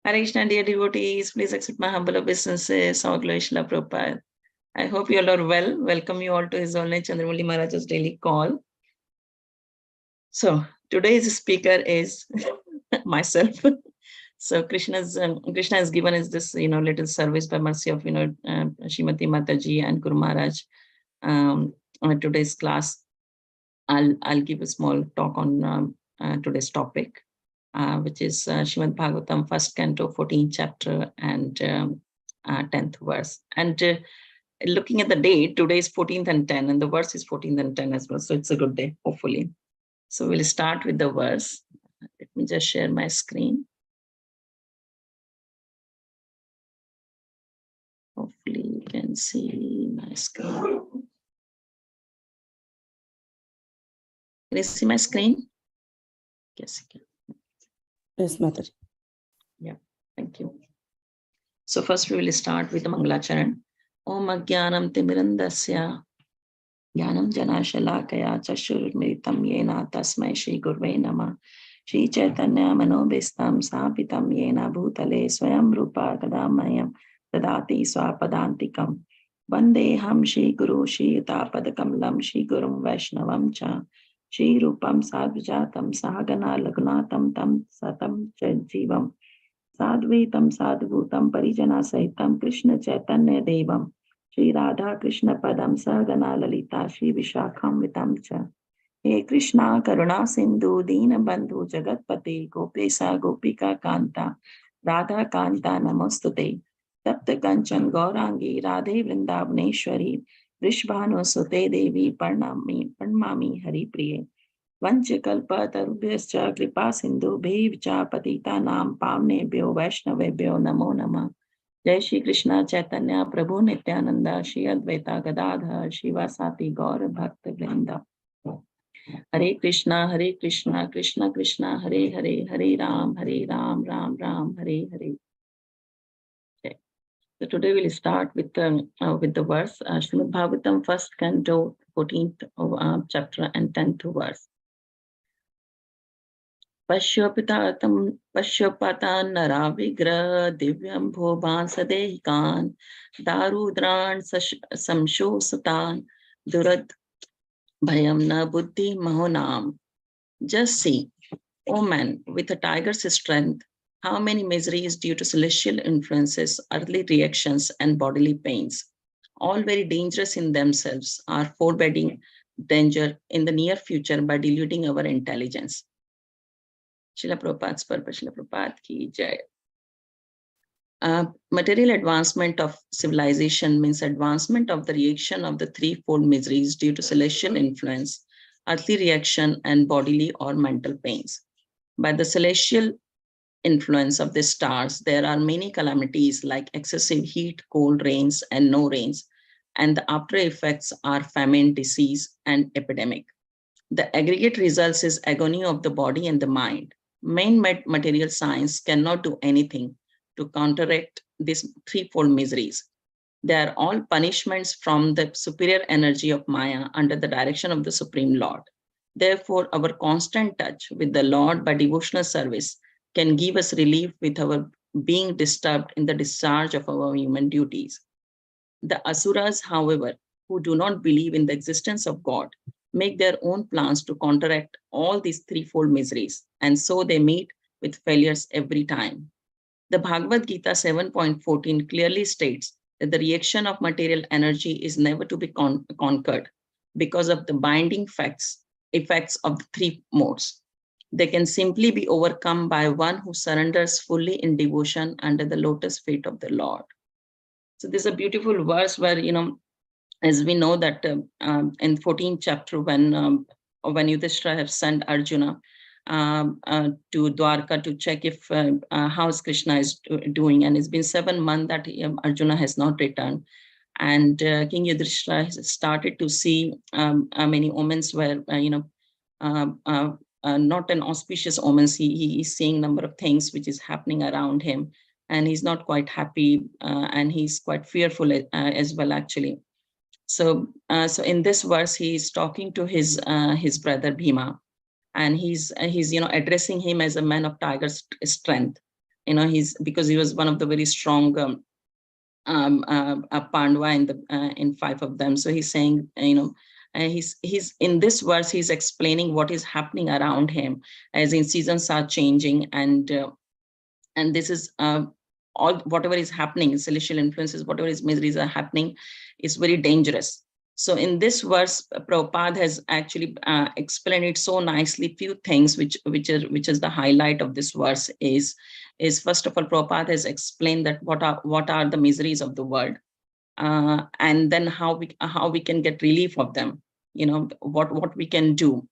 Hare Krishna, dear devotees, please accept my humble obeisances. All glory Srila Prabhupada. I hope you all are well. Welcome you all to His Holiness Chandramauli Maharaj's daily call. So today's speaker is myself. So Krishna has given us this, little service by mercy of, Srimati Mataji and Guru Maharaj. Today's class, I'll give a small talk on today's topic, which is Srimad Bhagavatam, 1st canto, 14th chapter, and 10th verse. And looking at the date, today is 14th and 10, and the verse is 14th and 10 as well. So it's a good day, hopefully. So we'll start with the verse. Let me just share my screen. Hopefully you can see my screen. Can you see my screen? Yes, you can. Yes, Mataji. Yeah, thank you. So first we will start with the Mangalacharan. Om Ajnanam Timirandasya Jnanam Janashalakaya Chashurmritam Yena Tasmai Shri Gurve Namah Shri Chaitanya Manobhistam Sapitam Yena Bhutale Swayam Rupa Kadamayam Tadati Swapadantikam Vandeham Shri Guru Shri Yutapadakamalam Shri Gurum Vaishnavam Cha Shri Rupam Sadhujatam Sahagana Lagnatam Tam Satam Jivam Sadhvitam Sadhbhutam Parijana Sahitam Krishna Chaitanya Devam Shri Radha Krishna Padam Sahagana Lalita Shri Vishakham Vitam Cha He Krishna Karuna Sindhu Dina Bandhu Jagatpate Gopesa Gopika Kanta Radha Kanta Namostute Tapta Kanchan Gaurangi Radhe Vrindavaneshwari Vrishbhanu Sute Devi Parnami Hari Priye Vanchakalpa Tarubhyascha Kripa Sindhu Bhevcha Patita Nam Pamnebhyo Vaishnavebhyo Namo Namah Jai Shri Krishna Chaitanya Prabhu Nityananda Shri Advaita Gadadhar Shivasati Gaur Bhakta Vrinda Hare Krishna Krishna Krishna Hare Hare Hare Ram Ram Ram Hare Hare. Okay. So today we'll start with the verse Srimad Bhagavatam, 1st canto, 14th chapter and 10th verse. Pashyapatan nara vigra divyam bhoban sadehikan darudran samshosatan durad bhayam na buddhi mahonam. Just see, O man, with a tiger's strength, how many miseries due to celestial influences, earthly reactions, and bodily pains, all very dangerous in themselves, are foreboding danger in the near future by deluding our intelligence. Srila Prabhupada's purpose, Srila Prabhupada ki jai. Material advancement of civilization means advancement of the reaction of the threefold miseries due to celestial influence, earthly reaction, and bodily or mental pains. By the celestial influence of the stars, there are many calamities like excessive heat, cold, rains, and no rains, and the after effects are famine, disease, and epidemic. The aggregate results is agony of the body and the mind. Main material science cannot do anything to counteract these threefold miseries. They are all punishments from the superior energy of Maya under the direction of the Supreme Lord. Therefore, our constant touch with the Lord by devotional service can give us relief with our being disturbed in the discharge of our human duties. The Asuras, however, who do not believe in the existence of God, make their own plans to counteract all these threefold miseries, and so they meet with failures every time. The Bhagavad Gita 7.14 clearly states that the reaction of material energy is never to be conquered because of the binding effects of the three modes. They can simply be overcome by one who surrenders fully in devotion under the lotus feet of the Lord. So this is a beautiful verse where, as we know that in 14th chapter, when Yudhishthira have sent Arjuna to Dwarka to check if how Krishna is doing, and it's been 7 months that Arjuna has not returned, and King Yudhishthira has started to see many omens where not an auspicious omens. He is seeing number of things which is happening around him, and he's not quite happy, and he's quite fearful as well, actually. So in this verse, he is talking to his brother Bhima, and he's addressing him as a man of tiger strength. because he was one of the very strong Pandava in 5 of them. So he's saying, he's in this verse, he's explaining what is happening around him, as in seasons are changing, and this is all, whatever is happening, celestial influences, whatever is miseries are happening, is very dangerous. So in this verse, Prabhupada has actually explained it so nicely. Few things which is the highlight of this verse is first of all, Prabhupada has explained that what are the miseries of the world, and then how we can get relief of them. What we can do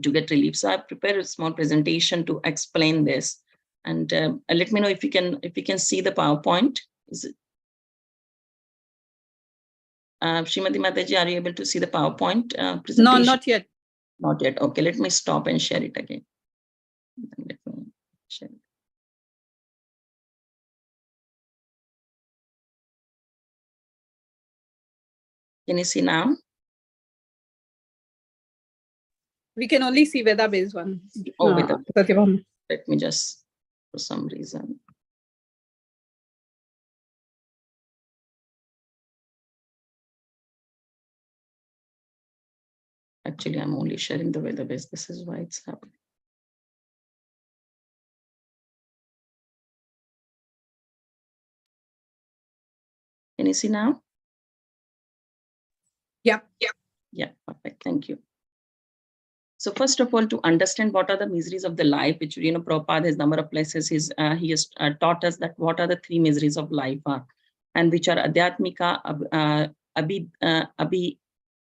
to get relief. So I've prepared a small presentation to explain this, and let me know if you can see the PowerPoint. Is it? Srimati Mataji, are you able to see the PowerPoint presentation? No, not yet. Not yet. Okay, let me stop and share it again. Let me share it. Can you see now? We can only see Veda-based one. Oh, let me just, for some reason. Actually, I'm only sharing the Veda-based. This is why it's happening. Can you see now? Yeah. Yeah, perfect. Thank you. So first of all, to understand what are the miseries of the life, which Prabhupada has number of places, he has taught us that what are the 3 miseries of life are, and which are Adhyatmika,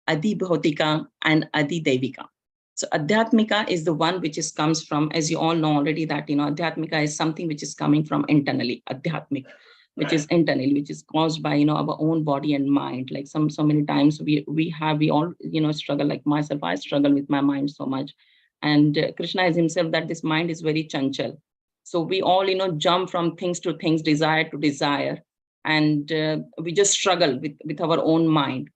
Adibhautika, and Adidevika. So Adhyatmika is the one which comes from, as you all know already, that Adhyatmika is something which is coming from internally, Adhyatmik, which is internally, which is caused by our own body and mind. Like so many times we all struggle. Like myself, I struggle with my mind so much, and Krishna is himself that this mind is very chanchal. So we all jump from things to things, desire to desire, and we just struggle with our own mind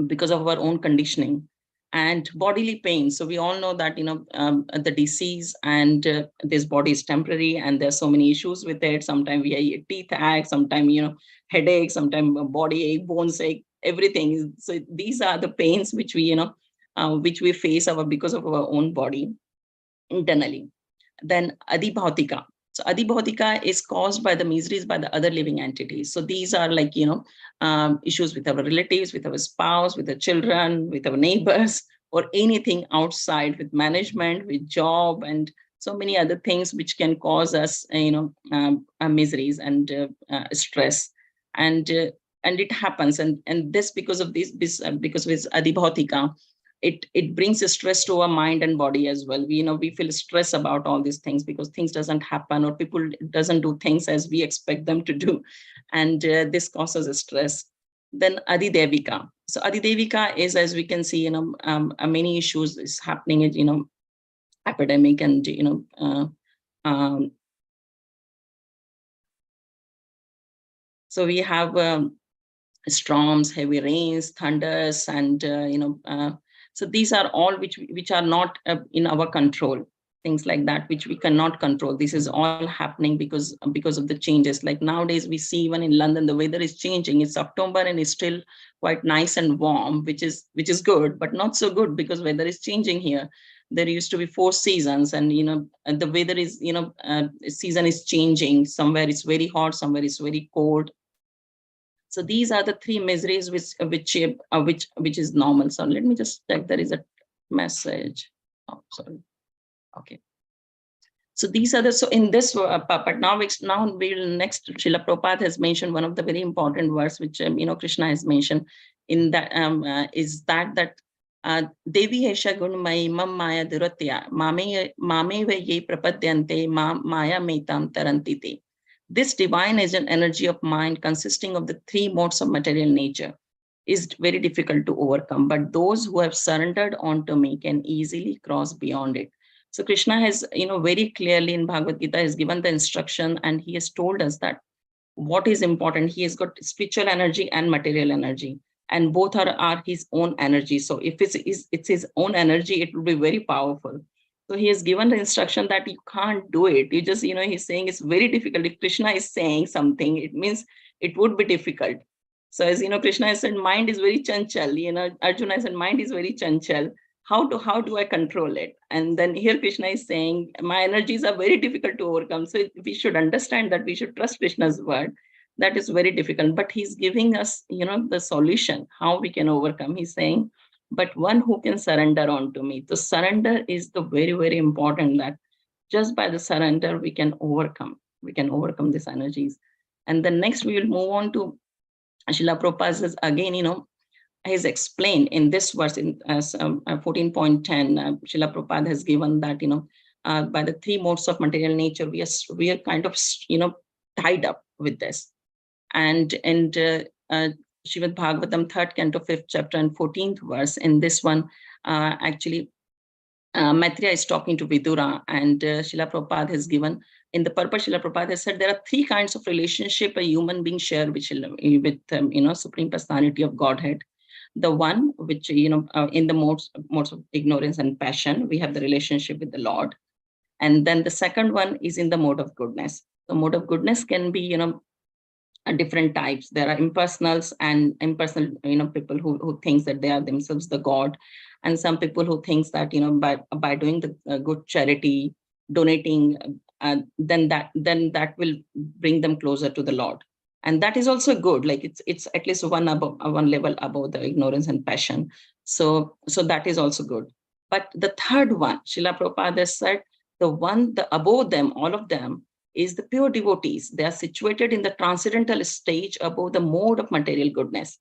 because of our own conditioning and bodily pain. So we all know that the disease, and this body is temporary, and there's so many issues with it. Sometimes we have teeth ache, sometimes headache, sometimes body ache, bones ache, everything. So these are the pains which we face because of our own body internally. Then Adibhautika. So Adibhautika is caused by the miseries by the other living entities. So these are like, issues with our relatives, with our spouse, with the children, with our neighbors, or anything outside, with management, with job, and so many other things which can cause us, miseries and stress. And it happens. And this, because of this, because of this Adibhautika, it brings a stress to our mind and body as well. We feel stress about all these things because things doesn't happen, or people doesn't do things as we expect them to do, and this causes a stress. Then Adidevika. So Adidevika is, as we can see, many issues is happening, epidemic, and so we have storms, heavy rains, thunders, and so these are all which are not in our control, things like that which we cannot control. This is all happening because of the changes. Like nowadays we see even in London the weather is changing. It's October and it's still quite nice and warm, which is good, but not so good because weather is changing here. There used to be 4 seasons, and the weather is season is changing. Somewhere it's very hot, somewhere it's very cold. So these are the 3 miseries which is normal. So let me just check. There is a message. Oh, sorry. Okay. So these are the, so in this, but now we'll next, Srila Prabhupada has mentioned one of the very important verse which Krishna has mentioned in that is that Devi Hesha Gunmai Mam Maya Duratya Mame Ve Ye Prapadyante Maya Metam Tarantite. This divine is an energy of mind consisting of the 3 modes of material nature, is very difficult to overcome, but those who have surrendered onto me can easily cross beyond it. So Krishna has, very clearly in Bhagavad Gita has given the instruction, and he has told us that what is important. He has got spiritual energy and material energy, and both are his own energy. So if it's his own energy, it will be very powerful. So he has given the instruction that you can't do it. You just, he's saying it's very difficult. If Krishna is saying something, it means it would be difficult. So as Krishna has said, mind is very chanchal. Arjuna has said, mind is very chanchal. How do I control it? And then here Krishna is saying, my energies are very difficult to overcome. So we should understand that we should trust Krishna's word. That is very difficult, but he's giving us, the solution, how we can overcome. He's saying, but one who can surrender onto me. So surrender is the very, very important, that just by the surrender, we can overcome these energies. And then next we will move on to Srila Prabhupada says again, he's explained in this verse in 14.10, Srila Prabhupada has given that, by the three modes of material nature, we are kind of, tied up with this. And Srimad Bhagavatam, 3rd canto, 5th chapter and 14th verse, in this one, actually, Maitreya is talking to Vidura, and Srila Prabhupada has given, in the purpose, Srila Prabhupada has said, there are three kinds of relationship a human being share with Supreme Personality of Godhead. The one which, in the modes of ignorance and passion, we have the relationship with the Lord. And then the second one is in the mode of goodness. The mode of goodness can be, different types. There are impersonals and impersonal, people who thinks that they are themselves the God, and some people who thinks that, by doing the good charity, donating, then that will bring them closer to the Lord. And that is also good. Like it's at least one level above the ignorance and passion. So that is also good. But the third one, Srila Prabhupada said, the above them, all of them, is the pure devotees. They are situated in the transcendental stage above the mode of material goodness.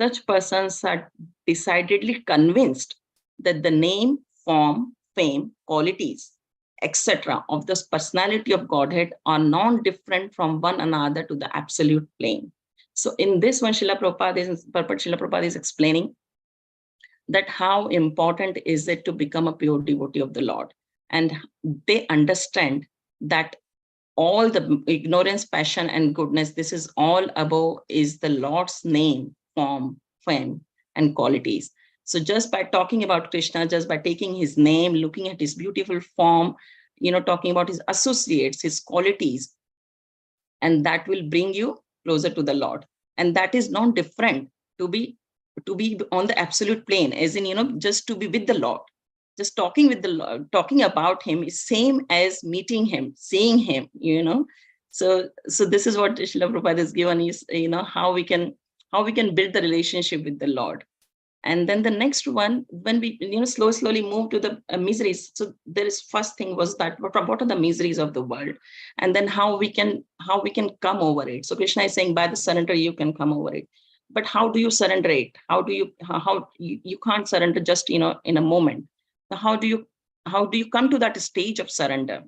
Such persons are decidedly convinced that the name, form, fame, qualities, etc. of this personality of Godhead are non-different from one another to the absolute plane. So in this one, Srila Prabhupada is explaining that how important is it to become a pure devotee of the Lord. And they understand that all the ignorance, passion, and goodness, this is all above is the Lord's name, form, fame, and qualities. So just by talking about Krishna, just by taking his name, looking at his beautiful form, talking about his associates, his qualities, and that will bring you closer to the Lord. And that is not different to be on the absolute plane, as in, just to be with the Lord. Just talking with the Lord, talking about him is same as meeting him, seeing him, So this is what Srila Prabhupada has given is, how we can build the relationship with the Lord. And then the next one, when we, slowly move to the miseries. So there is first thing was that what are the miseries of the world, and then how we can come over it. So Krishna is saying, by the surrender, you can come over it. But how do you surrender it? How you can't surrender just, in a moment. So how do you come to that stage of surrender,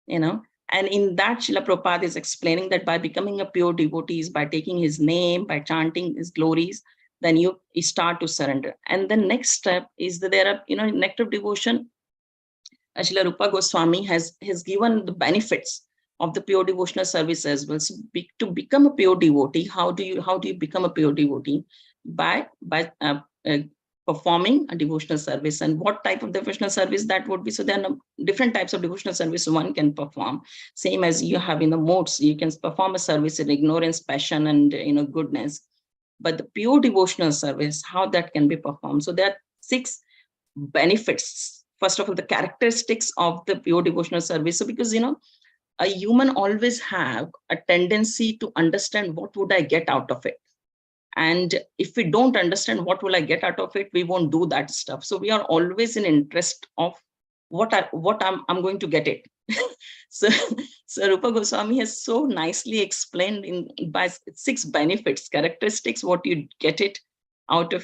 And in that, Srila Prabhupada is explaining that by becoming a pure devotee, by taking his name, by chanting his glories, then you start to surrender. And the next step is that there are, nectar of devotion. Srila Rupa Goswami has given the benefits of the pure devotional service as well. So to become a pure devotee, how do you become a pure devotee? By performing a devotional service. And what type of devotional service that would be? So there are different types of devotional service one can perform. Same as you have in the modes, you can perform a service in ignorance, passion, and goodness. But the pure devotional service, how that can be performed? So there are 6 benefits. First of all, the characteristics of the pure devotional service. So because a human always have a tendency to understand what would I get out of it. And if we don't understand what will I get out of it, we won't do that stuff. So we are always in interest of what I'm going to get it. So Rupa Goswami has so nicely explained by 6 benefits, characteristics, what you get it out of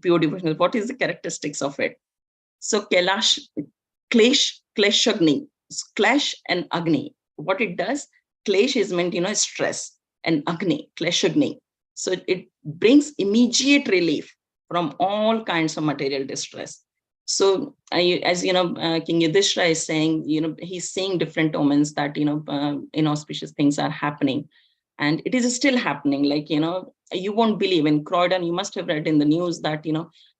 pure devotional. What is the characteristics of it? So Kleshagni, Clash and Agni. What it does, Klesh is meant stress, and Agni, Kleshagni. So it brings immediate relief from all kinds of material distress. So as King Yudhishthira is saying, he's seeing different omens that inauspicious things are happening, and it is still happening. Like you won't believe, in Croydon, you must have read in the news that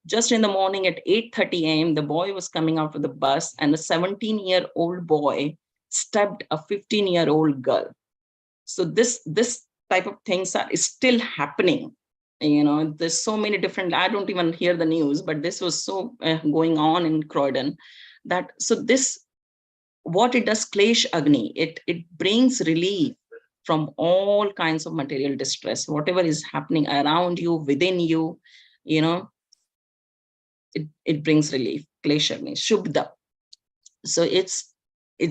Just in the morning at 8:30 a.m., the boy was coming out of the bus, and a 17-year-old boy stabbed a 15-year-old girl. So this type of things is still happening. There's so many different, I don't even hear the news, but this was so going on in Croydon. What it does, Klesh Agni, it brings relief from all kinds of material distress, whatever is happening around you, within you, it brings relief. Klesh Agni, Shubda. So it's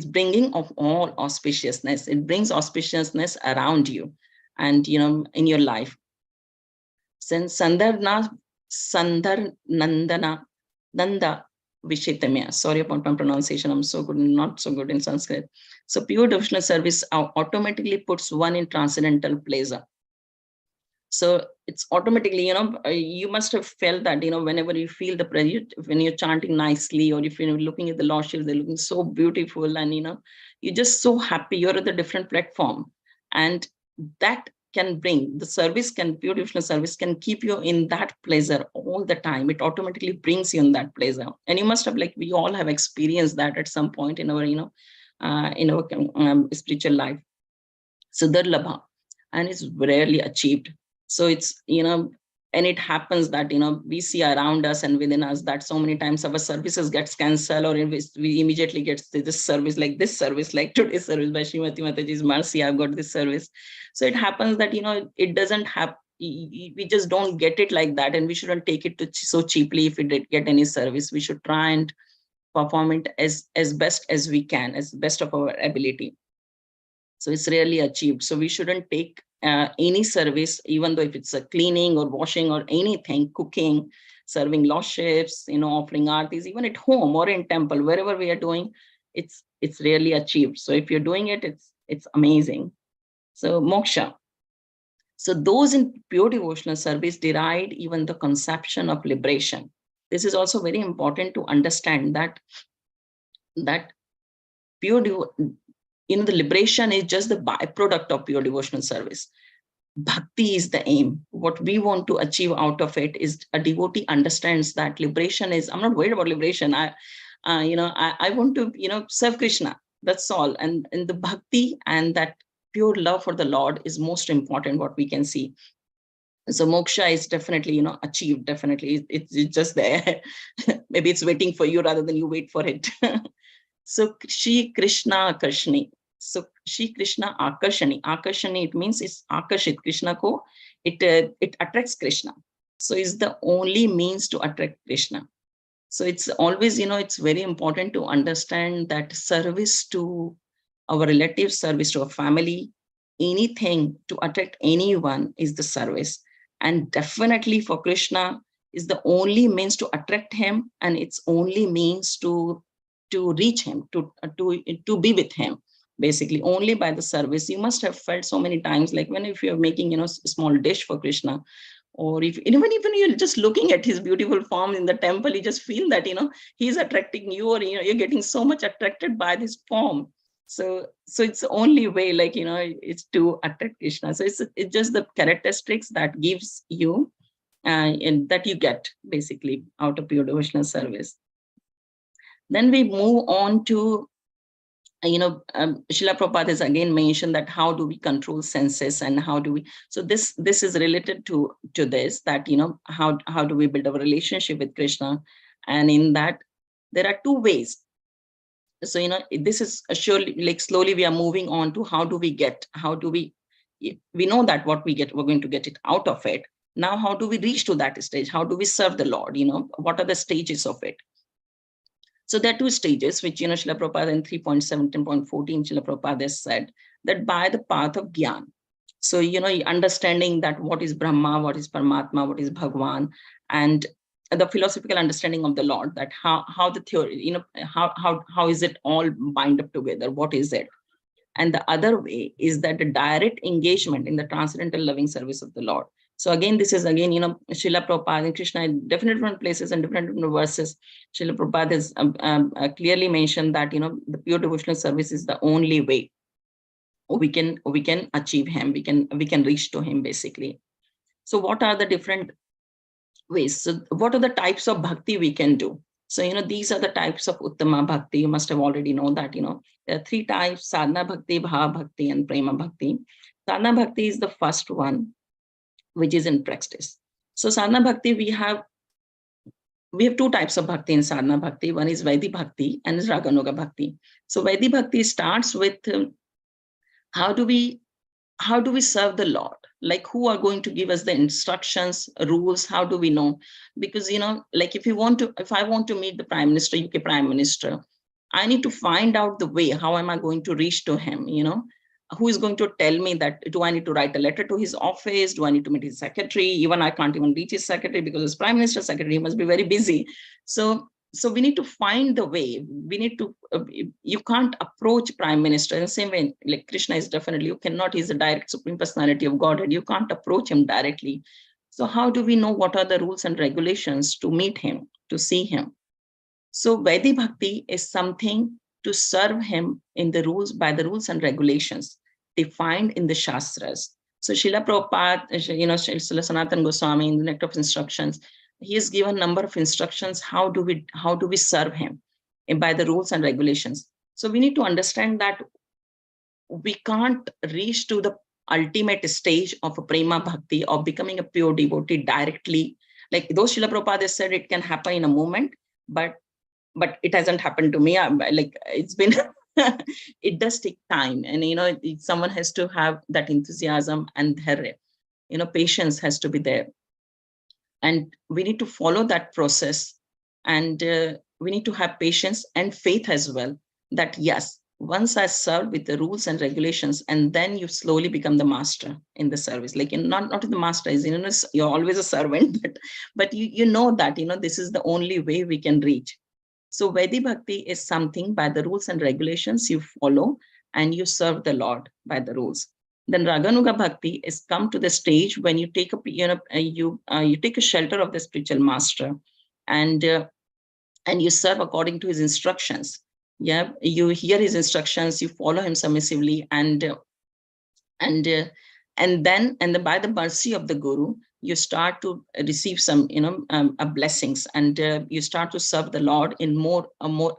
bringing of all auspiciousness. It brings auspiciousness around you and in your life. Since Nanda Vishitamya. Sorry about my pronunciation. I'm not so good in Sanskrit. So pure devotional service automatically puts one in transcendental pleasure. So it's automatically, you must have felt that, whenever you feel the prayer, when you're chanting nicely, or if you're looking at the Lordship, they're looking so beautiful, and, you're just so happy. You're at a different platform. And that can bring the service, pure devotional service can keep you in that pleasure all the time. It automatically brings you in that pleasure. And you must have, like, we all have experienced that at some point in our, spiritual life. So Durlabha, and it's rarely achieved. So it's, and it happens that, we see around us and within us that so many times our services gets cancelled, or we immediately get this service, like today's service by Srimati Mataji's mercy, I've got this service. So it happens that, it doesn't have, we just don't get it like that, and we shouldn't take it so cheaply. If we did get any service, we should try and perform it as best as we can, as best of our ability. So it's rarely achieved. So we shouldn't take any service, even though if it's a cleaning or washing or anything, cooking, serving Lordships, offering artis, even at home or in temple, wherever we are doing, it's rarely achieved. So if you're doing it, it's amazing. So moksha. So those in pure devotional service deride even the conception of liberation. This is also very important to understand that pure the liberation is just the byproduct of pure devotional service. Bhakti is the aim. What we want to achieve out of it is a devotee understands that liberation is, I'm not worried about liberation. I want to, serve Krishna. That's all. And the bhakti and that pure love for the Lord is most important, what we can see. So moksha is definitely, achieved. Definitely. It's just there. Maybe it's waiting for you rather than you wait for it. So Shri Krishna Akarshani. So Shri Krishna Akarshani. Akarshani, it means it's Akarshit. Krishna ko, it attracts Krishna. So it's the only means to attract Krishna. So it's always, it's very important to understand that service to our relatives, service to our family, anything to attract anyone is the service. And definitely for Krishna is the only means to attract him, and it's only means to reach him, to be with him, basically only by the service. You must have felt so many times, like if you're making, a small dish for Krishna, or even you're just looking at his beautiful form in the temple, you just feel that, he's attracting you, or, you're getting so much attracted by this form. So it's the only way, it's to attract Krishna. So it's just the characteristics that gives you, and that you get basically out of pure devotional service. Then we move on to, Srila Prabhupada has again mentioned that how do we control senses, and how do we, so this is related to this, that, how do we build our relationship with Krishna? And in that, there are two ways. So, this is surely, like, slowly we are moving on to how do we know that what we get, we're going to get it out of it. Now, how do we reach to that stage? How do we serve the Lord? What are the stages of it? So there are two stages, which, Srila Prabhupada in 3.17.14, Srila Prabhupada has said that by the path of Gyan. So, understanding that what is Brahma, what is Paramatma, what is Bhagwan, and the philosophical understanding of the Lord, that how the theory, how is it all bind up together? What is it? And the other way is that the direct engagement in the transcendental loving service of the Lord. So again, this is again, Srila Prabhupada and Krishna in different places and different verses. Srila Prabhupada has clearly mentioned that, the pure devotional service is the only way we can achieve him. We can reach to him, basically. So what are the different ways. So what are the types of bhakti we can do? So, these are the types of Uttama Bhakti. You must have already known that, there are three types: Sadhana Bhakti, Bhava Bhakti, and Prema Bhakti. Sadhana Bhakti is the first one, which is in practice. So Sadhana Bhakti, we have two types of bhakti in sadhana bhakti. One is Vaidhi Bhakti and is Raganuga Bhakti. So Vaidhi Bhakti starts with how do we serve the Lord? Like, who are going to give us the instructions, rules? How do we know? Because, like if I want to meet the Prime Minister, UK Prime Minister, I need to find out the way. How am I going to reach to him? Who is going to tell me that? Do I need to write a letter to his office? Do I need to meet his secretary? Even I can't even reach his secretary because his Prime Minister's secretary must be very busy. So we need to find the way. We need to, you can't approach Prime Minister in the same way, like Krishna is definitely, you cannot, he's the direct Supreme Personality of Godhead. You can't approach him directly. So how do we know what are the rules and regulations to meet him, to see him? So Vaidhi Bhakti is something to serve him in the rules, by the rules and regulations defined in the Shastras. So Srila Prabhupada, Srila Sanatana Goswami in the Nectar of Instructions, he has given a number of instructions. How do we serve him by the rules and regulations? So we need to understand that we can't reach to the ultimate stage of a prema bhakti, of becoming a pure devotee directly. Like though Srila Prabhupada has said it can happen in a moment, but it hasn't happened to me. Like it's been, it does take time, and someone has to have that enthusiasm, and their patience has to be there, and we need to follow that process, and we need to have patience and faith as well, that yes, once I serve with the rules and regulations, and then you slowly become the master in the service. Like not the master is, you're always a servant, but you know that this is the only way we can reach. So Vaidhi Bhakti is something by the rules and regulations you follow, and you serve the Lord by the rules. Then Raganuga Bhakti is come to the stage when you take you take a shelter of the spiritual master, and you serve according to his instructions. Yeah, you hear his instructions, you follow him submissively, and then by the mercy of the Guru, you start to receive some blessings, and you start to serve the Lord in more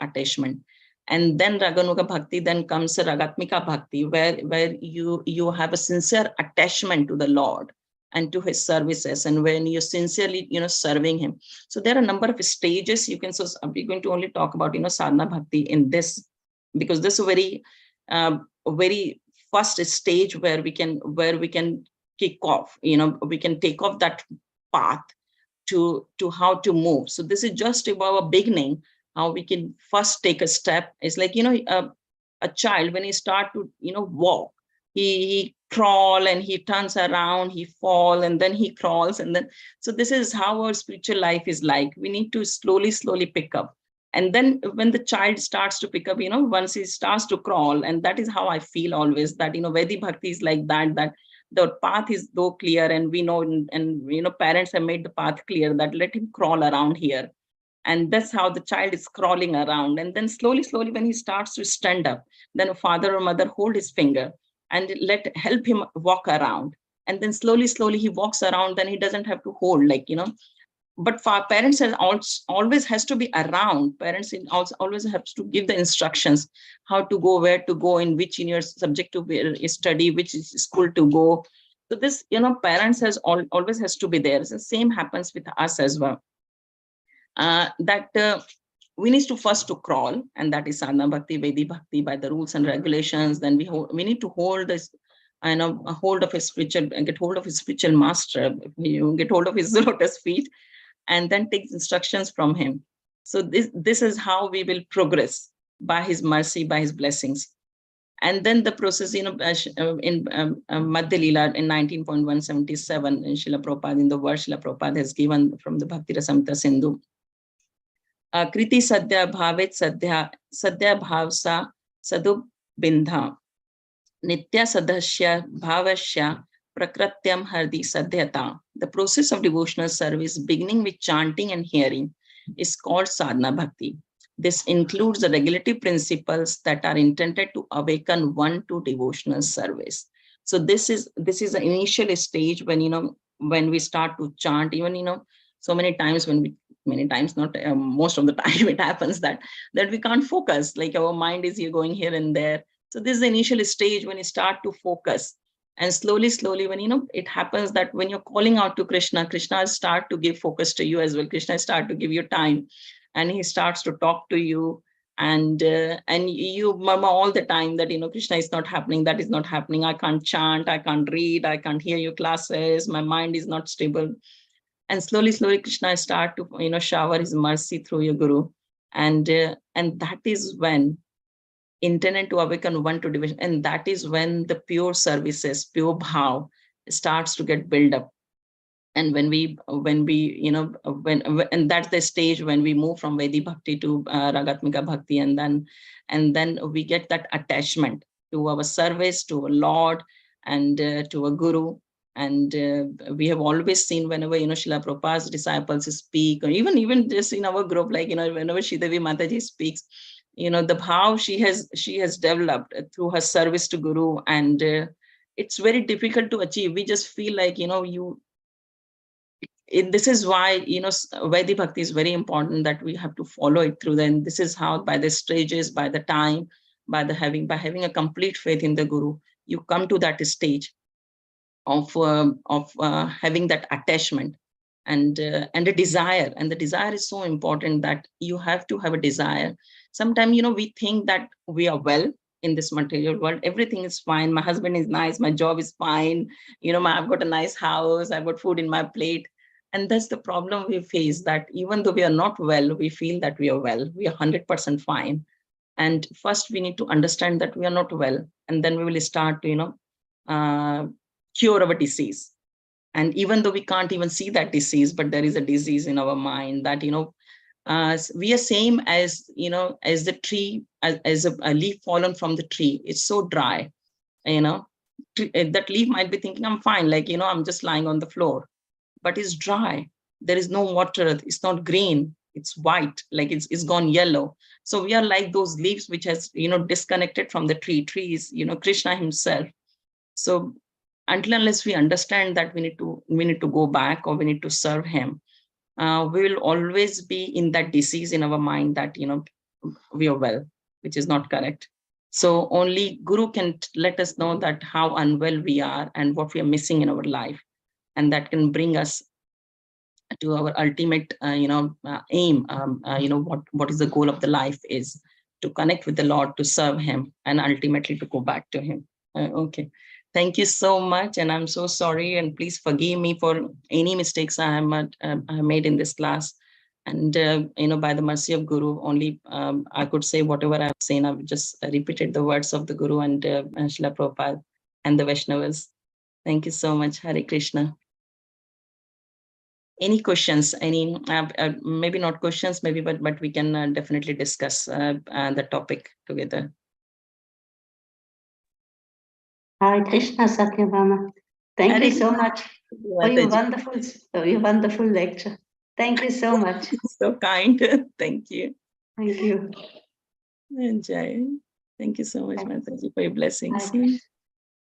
attachment. And then Raganuga Bhakti, then comes a Ragatmika Bhakti, where you have a sincere attachment to the Lord and to his services, and when you're sincerely serving him. So there are a number of stages you can. So we're going to only talk about sadhana bhakti in this, because this is a very first stage where we can kick off, we can take off that path to how to move. So this is just about a beginning, how we can first take a step. It's like a child, when he start to walk, he crawl, and he turns around, he fall, and then he crawls, and then, so this is how our spiritual life is like. We need to slowly pick up. And then when the child starts to pick up, once he starts to crawl, and that is how I feel always, that Vaidhi Bhakti is like that the path is though clear, and we know, and parents have made the path clear, that let him crawl around here. And that's how the child is crawling around. And then slowly when he starts to stand up, then a father or mother hold his finger and help him walk around. And then slowly he walks around, then he doesn't have to hold, but for parents always has to be around. Parents always have to give the instructions, how to go, where to go, in which subject to study, which school to go. So this, parents always has to be there. The same happens with us as well. We need to first to crawl, and that is sadhana bhakti, Vaidhi Bhakti, by the rules and regulations. Then we need to hold this, hold of his spiritual, get hold of his spiritual master. You get hold of his lotus feet, and then take instructions from him. So this is how we will progress, by his mercy, by his blessings. And then the process, in Madhya Leela in 19.177, in Srila Prabhupada, in the verse Srila Prabhupada has given from the Bhakti Rasamrita Sindhu, Kriti Sadhya Bhavet Sadhya Bhavsa Sadhu Bindha Nitya Sadhasya Bhavasya Prakratyam Hardi Sadhyata. The process of devotional service beginning with chanting and hearing is called sadhana bhakti. This includes the regulative principles that are intended to awaken one to devotional service. So this is the initial stage when when we start to chant, even So many times many times, not most of the time, it happens that we can't focus, like our mind is here going here and there. So this is the initial stage when you start to focus. And slowly, when it happens that when you're calling out to Krishna, Krishna start to give focus to you as well. Krishna start to give you time, and he starts to talk to you, and you murmur all the time that Krishna is not happening, that is not happening, I can't chant, I can't read, I can't hear your classes, my mind is not stable. And slowly Krishna start to shower his mercy through your guru. And that is when intended to awaken one to division, and that is when the pure services, pure bhav starts to get built up. And when we and that's the stage when we move from Vedi bhakti to Ragatmika bhakti, and then we get that attachment to our service, to our Lord, and to a guru. And we have always seen, whenever Srila Prabhupada's disciples speak, or even just in our group, like whenever Sridevi Mataji speaks, the bhav she has developed through her service to guru. And it's very difficult to achieve. We just feel like this is why Vaidhi Bhakti is very important, that we have to follow it through. Then this is how, by the stages, by the time, by having a complete faith in the guru, you come to that stage of having that attachment and a desire. And the desire is so important, that you have to have a desire. Sometimes we think that we are well in this material world, everything is fine, my husband is nice, my job is fine, I've got a nice house, I've got food in my plate. And that's the problem we face, that even though we are not well, we feel that we are well, we are 100% fine. And first we need to understand that we are not well, and then we will start to cure our disease. And even though we can't even see that disease, but there is a disease in our mind, that we are same as as the tree, as a leaf fallen from the tree. It's so dry, that leaf might be thinking, I'm fine, like I'm just lying on the floor, but it's dry, there is no water, it's not green, it's white, like it's gone yellow. So we are like those leaves which has disconnected from the tree. Tree is Krishna himself. So until unless we understand that we need to go back, or we need to serve him, we will always be in that disease in our mind, that we are well, which is not correct. So only guru can let us know that how unwell we are and what we are missing in our life, and that can bring us to our ultimate aim. What is the goal of the life is to connect with the Lord, to serve him, and ultimately to go back to him. Okay, thank you so much, and I'm so sorry, and please forgive me for any mistakes I have made in this class. And by the mercy of guru only, I could say whatever I've seen. I've just repeated the words of the guru and Srila Prabhupada and the Vaishnavas. Thank you so much. Hare Krishna. Any questions? Any maybe not questions, maybe, but we can definitely discuss the topic together. Hare Krishna, Satyabhama. Thank you so much for your wonderful lecture. Thank you so much. So kind. Thank you. Thank you. Jai. Thank you so much, Mataji, for your blessings.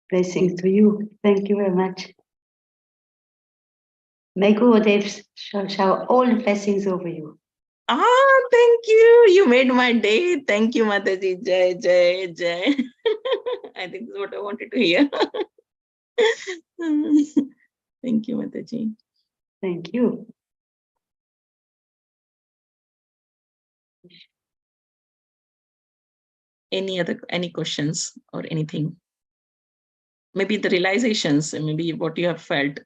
Blessings to you. Thank you very much. May Gurudev shower all the blessings over you. Thank you. You made my day. Thank you, Mataji. Jai, Jai, Jai. I think this is what I wanted to hear. Thank you, Mataji. Thank you. Any questions or anything? Maybe the realizations, maybe what you have felt.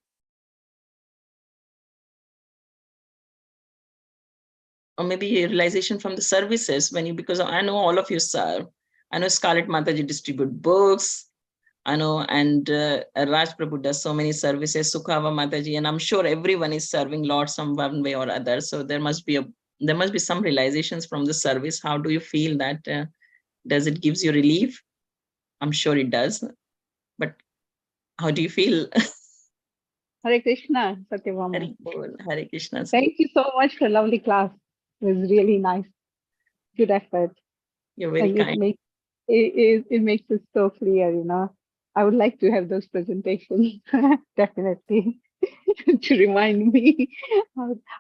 Or maybe a realization from the services, because I know all of you serve. I know Scarlet Mataji distribute books, I know, and Raj Prabhu does so many services, Sukhava Mataji, and I'm sure everyone is serving Lord some one way or other. So there must be some realizations from the service. How do you feel that? Does it gives you relief? I'm sure it does. But how do you feel? Hare Krishna, Satyabhama. Hare Krishna. Thank you so much for a lovely class. It was really nice. Good effort. You're very kind. It makes it so clear, I would like to have those presentations. Definitely. to remind me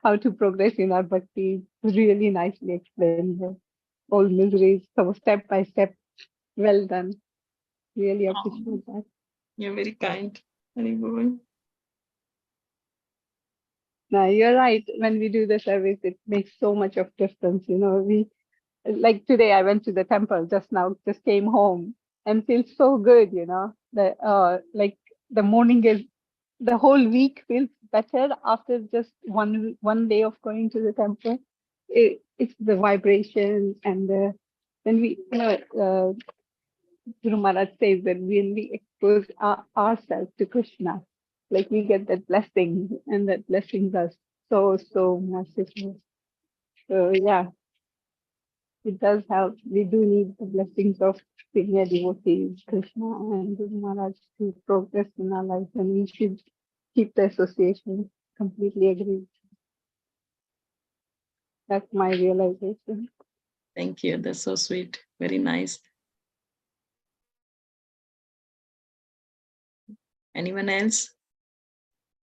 how to progress in our bhakti. Really nicely explained the all miseries, so step by step. Well done. Really appreciate that. You're very kind. Very good. No, you're right. When we do the service, it makes so much of difference. We like today I went to the temple just now, just came home and feels so good. The like the morning is the whole week feels better after just one day of going to the temple. It's the vibration and the when we Guru Maharaj says that when we expose ourselves to Krishna, like we get that blessing, and that blessings are so merciful. So yeah, it does help. We do need the blessings of senior devotees, Krishna and Guru Maharaj to progress in our life, and we should keep the association. Completely agree. That's my realization. Thank you. That's so sweet. Very nice. Anyone else?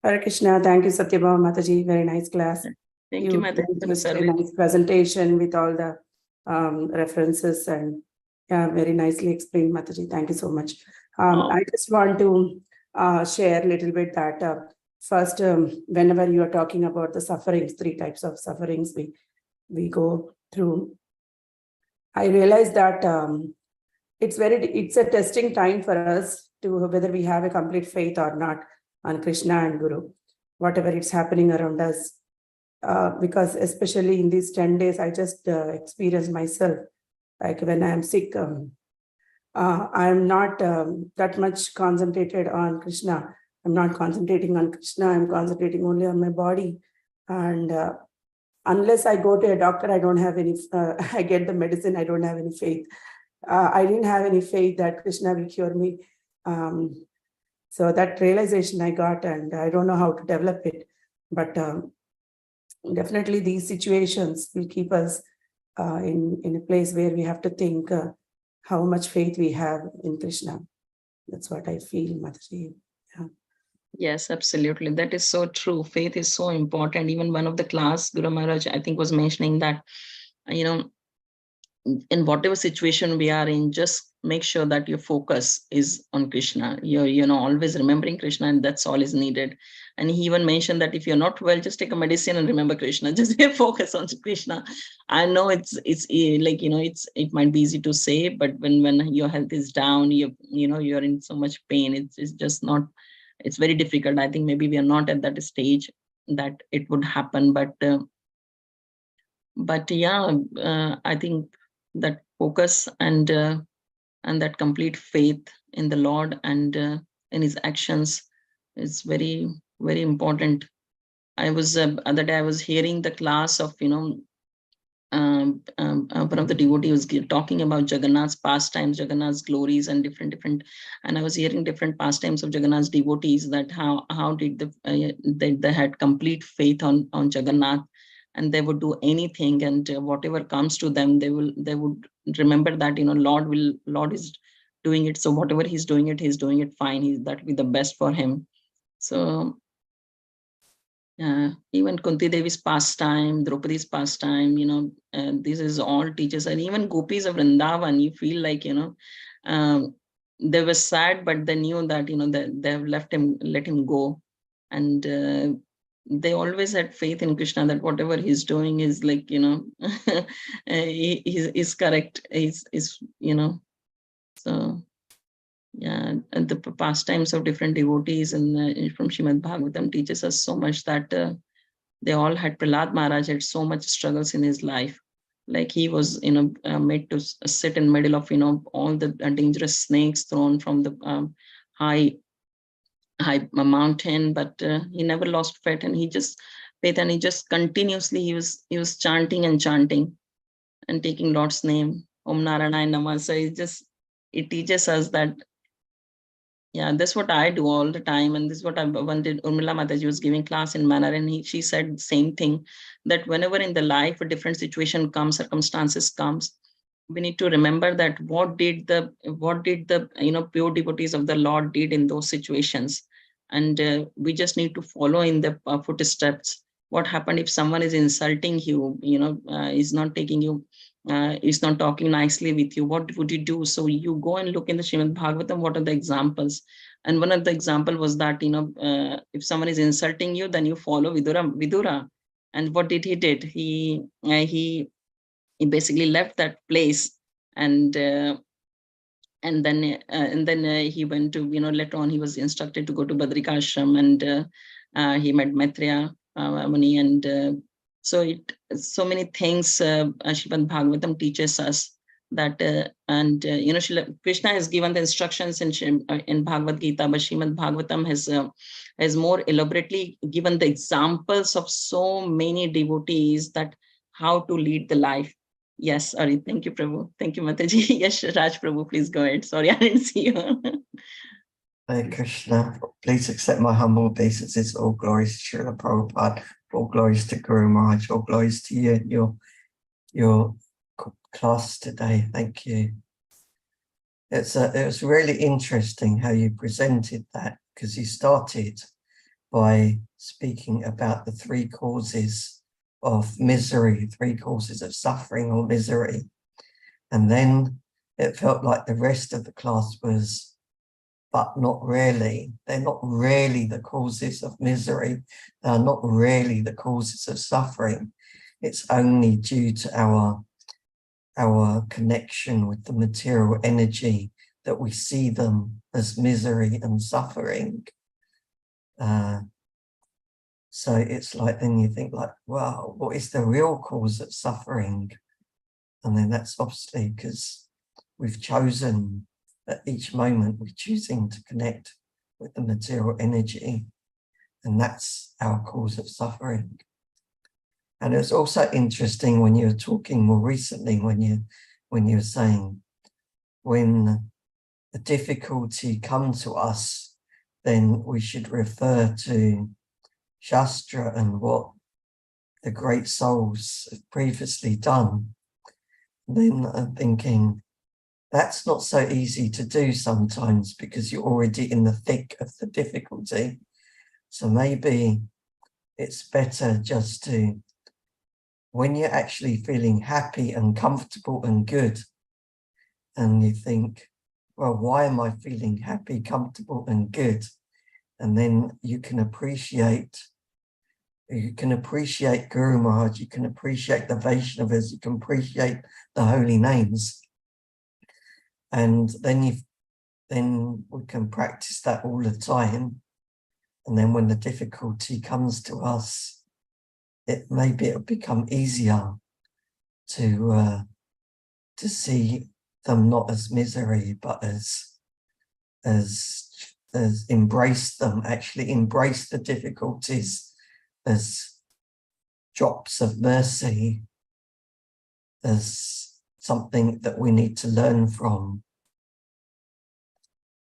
Hare Krishna. Thank you, Satyabhama Mataji. Very nice class. Thank you, Mataji, went for the through a service. nice presentation with all the references and very nicely explained, Mataji. Thank you so much. I just want to share a little bit that first, whenever you are talking about the sufferings, 3 types of sufferings we go through, I realized that it's a testing time for us to whether we have a complete faith or not on Krishna and Guru, whatever it's happening around us. Because especially in these 10 days, I just experienced myself, like when I'm sick, I'm not that much concentrated on Krishna. I'm not concentrating on Krishna, I'm concentrating only on my body. And unless I go to a doctor, I don't have any, I get the medicine, I don't have any faith. I didn't have any faith that Krishna will cure me. So that realization I got, and I don't know how to develop it, but definitely these situations will keep us in a place where we have to think how much faith we have in Krishna. That's what I feel, Mataji. Yeah. Yes, absolutely. That is so true. Faith is so important. Even one of the class, Guru Maharaj, I think, was mentioning that, in whatever situation we are in, just make sure that your focus is on Krishna. You're always remembering Krishna, and that's all is needed. And he even mentioned that if you're not well, just take a medicine and remember Krishna. Just focus on Krishna. I know it's like, it might be easy to say, but when your health is down, you're in so much pain. It's just not. It's very difficult. I think maybe we are not at that stage that it would happen, but yeah, I think that focus and that complete faith in the Lord and in his actions is very, very important. I was other day I was hearing the class of one of the devotees was talking about Jagannath's pastimes, Jagannath's glories, and different. And I was hearing different pastimes of Jagannath's devotees, that how did they had complete faith on Jagannath, and they would do anything, and whatever comes to them, they would remember that Lord is doing it. So whatever he's doing it fine. That will be the best for him. So even Kunti Devi's pastime, Draupadi's pastime, this is all teachers, and even gopis of Vrindavan, you feel like, they were sad, but they knew that, that they have let him go. And they always had faith in Krishna, that whatever he's doing is like, he's correct. Is so. Yeah, and the pastimes of different devotees and from Srimad Bhagavatam teaches us so much that they all had. Prahlad Maharaj had so much struggles in his life. Like he was, made to sit in the middle of, all the dangerous snakes thrown from the high mountain, but he never lost faith, and he just continuously he was chanting and taking Lord's name, Om Narayana Namah. So it teaches us that. Yeah, that's what I do all the time. And this is what I wanted. Urmila Mataji was giving class in Mannar, and she said the same thing, that whenever in the life a different situation comes, circumstances comes, we need to remember that what did the pure devotees of the Lord did in those situations. and we just need to follow in the footsteps. What happened if someone is insulting you, is not taking you, is not talking nicely with you? What would you do? So you go and look in the Srimad Bhagavatam, what are the examples? And one of the example was that, if someone is insulting you, then you follow Vidura. And what did he did? He basically left that place, and then he went to, later on he was instructed to go to Badrikashram, and he met Maitreya Muni, and so many things Srimad Bhagavatam teaches us that, Krishna has given the instructions in Bhagavad Gita, but Srimad Bhagavatam has more elaborately given the examples of so many devotees that how to lead the life. Yes, Ari, thank you, Prabhu. Thank you, Mataji. Yes, Raj Prabhu, please go ahead. Sorry, I didn't see you. Hare Krishna, please accept my humble obeisances. All glories to Srila Prabhupada, all glories to Guru Maharaj, all glories to you and your class today. Thank you. It was really interesting how you presented that, because you started by speaking about the 3 causes of misery, 3 causes of suffering or misery. And then it felt like the rest of the class was, but not really. They're not really the causes of misery. They're not really the causes of suffering. It's only due to our connection with the material energy that we see them as misery and suffering. So it's like, then you think like, wow, what is the real cause of suffering? And then that's obviously because we've chosen, at each moment, we're choosing to connect with the material energy. And that's our cause of suffering. And it was also interesting when you were talking more recently, when you were saying, when the difficulty comes to us, then we should refer to Shastra and what the great souls have previously done. Then I'm thinking, that's not so easy to do sometimes, because you're already in the thick of the difficulty. So maybe it's better just to, when you're actually feeling happy and comfortable and good, and you think, well, why am I feeling happy, comfortable and good? And then you can appreciate Guru Maharaj, you can appreciate the Vaishnavas, you can appreciate the holy names. And then we can practice that all the time. And then when the difficulty comes to us, it'll become easier to see them not as misery, but as embrace them, actually embrace the difficulties as drops of mercy, as something that we need to learn from.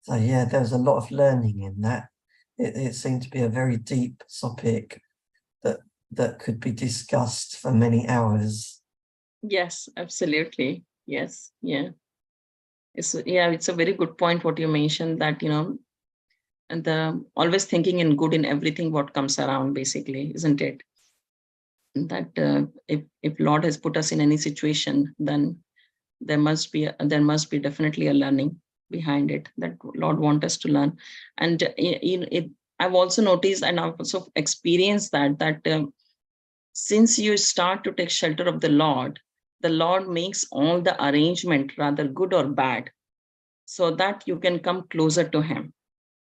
So yeah, there's a lot of learning in that. It seemed to be a very deep topic that could be discussed for many hours. Yes, absolutely. Yes, yeah. It's a very good point what you mentioned, that, and always thinking in good in everything what comes around, basically, isn't it? That if Lord has put us in any situation, then there must be definitely a learning behind it, that Lord wants us to learn. And I've also noticed, and I've also experienced that since you start to take shelter of the Lord makes all the arrangement, rather good or bad, so that you can come closer to him.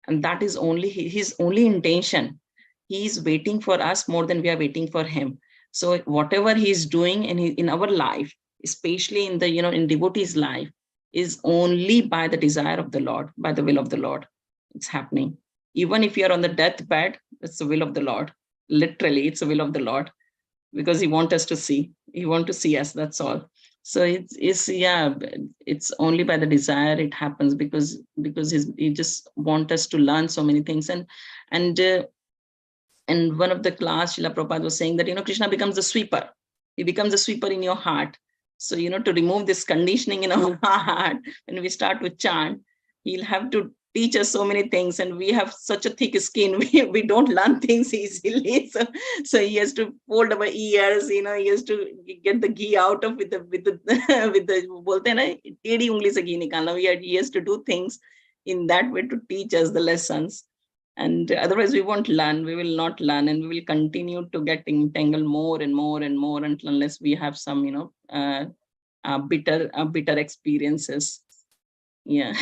And that is only his only intention. He is waiting for us more than we are waiting for him. So whatever he is doing in our life, especially in the, in devotee's life, is only by the desire of the Lord, by the will of the Lord. It's happening. Even if you're on the deathbed, it's the will of the Lord. Literally, it's the will of the Lord, because he wants us to see. He wants to see us, that's all. So it's only by the desire it happens, because he just wants us to learn so many things. And one of the class, Srila Prabhupada was saying that, Krishna becomes the sweeper. He becomes a sweeper in your heart. So, to remove this conditioning in our heart, when we start to chant, he'll have to teach us so many things, and we have such a thick skin. We don't learn things easily. So he has to fold our ears, he has to get the ghee out of with the with the bolte hai na, tedi ungli se ghee nikalna. He has to do things in that way to teach us the lessons. And otherwise we won't learn, we will not learn, and we will continue to get entangled more and more and more unless we have some, bitter experiences. Yeah.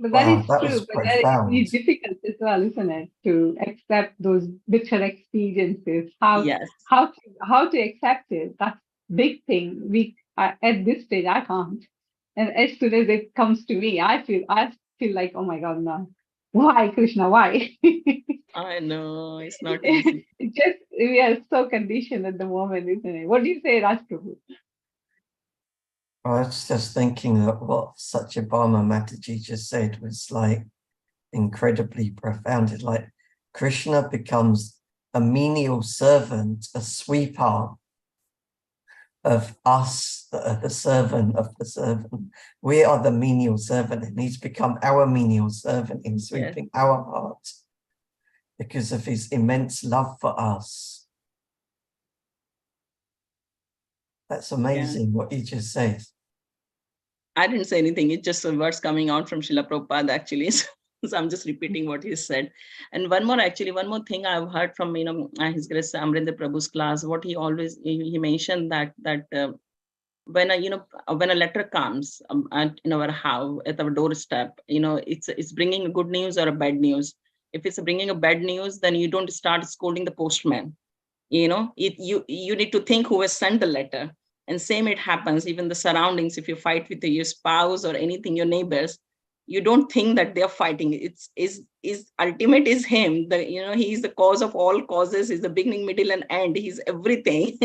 But that is that true. was But that is profound. difficult as well, isn't it? To accept those bitter experiences. Yes. How to accept it? That's big thing. At this stage I can't. And as soon as it comes to me, I feel like, oh my God, no. Why, Krishna? Why? I know it's not easy. It just we are so conditioned at the moment, isn't it? What do you say, Rajprabhu? I was just thinking that what Satyabhama Mataji just said was like incredibly profound. It's like Krishna becomes a menial servant, a sweeper of us, the servant of the servant. We are the menial servant, and he's become our menial servant in sweeping our heart because of his immense love for us. That's amazing what you just said. I didn't say anything. It's just words coming out from Srila Prabhupada, actually. So I'm just repeating what he said. And one more thing I've heard from, His Grace Amrinder Prabhu's class, what he always, he mentioned that when a letter comes in our house, at our doorstep, it's bringing a good news or a bad news. If it's bringing a bad news, then you don't start scolding the postman. You need to think who has sent the letter. And same it happens, even the surroundings, if you fight with your spouse or anything, your neighbors, you don't think that they're fighting. Is ultimate is him. He is the cause of all causes, he's the beginning, middle, and end. He's everything.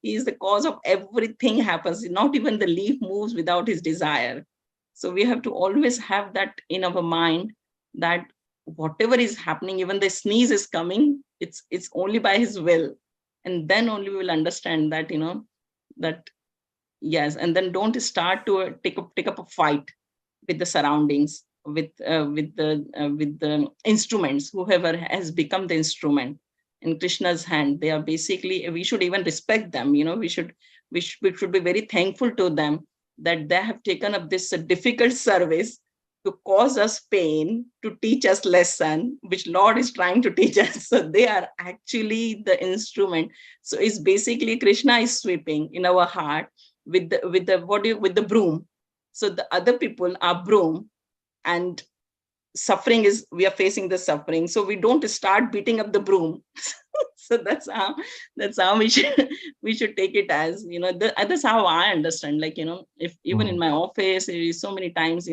He is the cause of everything happens. Not even the leaf moves without his desire. So we have to always have that in our mind, that whatever is happening, even the sneeze is coming, it's only by his will. And then only we will understand that, that yes. And then don't start to take up a fight with the surroundings, with the instruments, whoever has become the instrument in Krishna's hand. They are basically, we should even respect them. We should be very thankful to them that they have taken up this difficult service to cause us pain, to teach us lesson, which Lord is trying to teach us. So they are actually the instrument. So it's basically Krishna is sweeping in our heart with the broom. So the other people are broom, and suffering is, we are facing the suffering. So we don't start beating up the broom. So that's how we should take it as, that's how I understand. Like, if even in my office, so many times,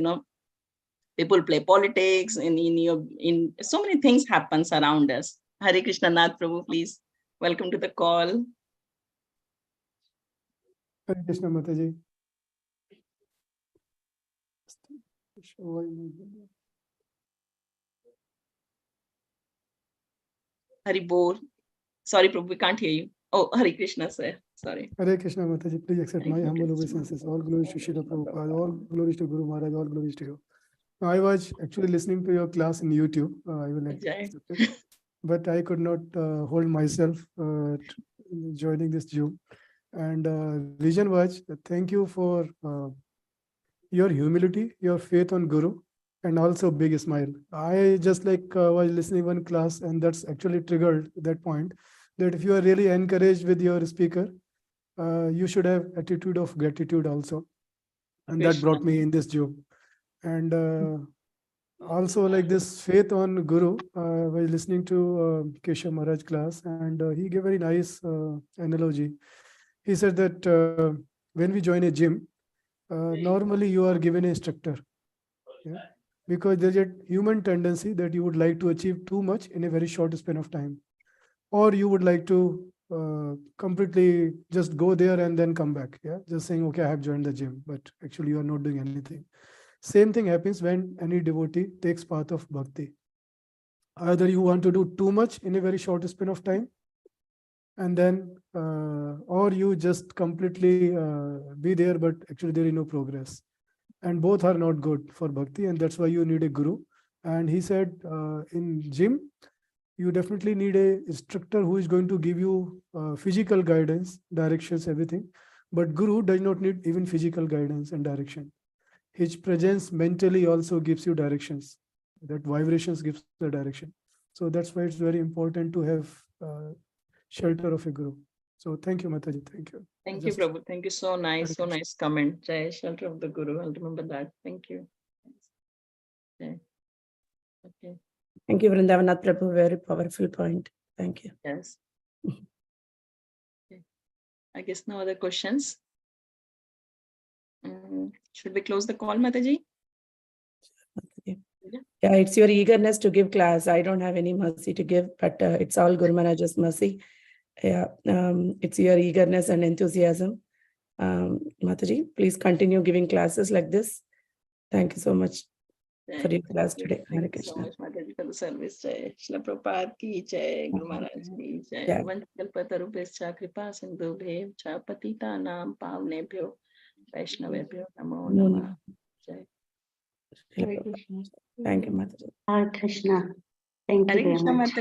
people play politics, and in so many things happens around us. Hare Krishna. Nath Prabhu, please welcome to the call. Hare Krishna Mataji. Hari Bol. Sorry, Prabhu, we can't hear you. Oh, Hare Krishna, sir. Sorry. Hare Krishna Mataji, please accept my humble obeisances. All glories to Srila Prabhupada, all glories to Guru Maharaj, all glories to you. I was actually listening to your class in YouTube. I will accept it. But I could not hold myself joining this Zoom. And vision was, thank you for your humility, your faith on Guru, and also big smile. I just was listening one class, and that's actually triggered that point, that if you are really encouraged with your speaker, you should have attitude of gratitude also. And that brought me in this Zoom. And also like this faith on Guru, while listening to Keshav Maharaj class, and he gave a very nice analogy. He said that when we join a gym, normally you are given an instructor, because there's a human tendency that you would like to achieve too much in a very short span of time, or you would like to completely just go there and then come back, just saying, okay, I have joined the gym, but actually you are not doing anything. Same thing happens when any devotee takes path of bhakti. Either you want to do too much in a very short span of time, and then, or you just completely be there, but actually there is no progress. and both are not good for bhakti, and that's why you need a guru. And he said, in gym, you definitely need a instructor who is going to give you physical guidance, directions, everything. But guru does not need even physical guidance and direction. His presence mentally also gives you directions. That vibrations gives the direction. So that's why it's very important to have shelter of a guru. So thank you, Mataji. Thank you. Thank you, Just- Prabhu. Thank you. So nice comment. Jai, shelter of the Guru. I'll remember that. Thank you. Okay. Okay. Thank you, Vrindavanath Prabhu. Very powerful point. Thank you. Yes. Okay. I guess no other questions. Should we close the call, Mataji? Yeah, it's your eagerness to give class. I don't have any mercy to give, but it's all Guru Maharaj's mercy. Yeah, it's your eagerness and enthusiasm. Mataji, please continue giving classes like this. Thank you so much for your class today. Hare Thank you so Krishna. much, Mataji, for the service. Jai Shila Prabhupada ki jai, Guru Maharaj ki jai. Yeah. Vantakalpatarubhescha kripa sindhubhe cha patita nam pavnebhyo Vaishnavebhyo namo No, namah. no. Jai. Hare Krishna. Thank you, Mataji. Hare Krishna. Thank Hare you very Krishna, much. Mataji.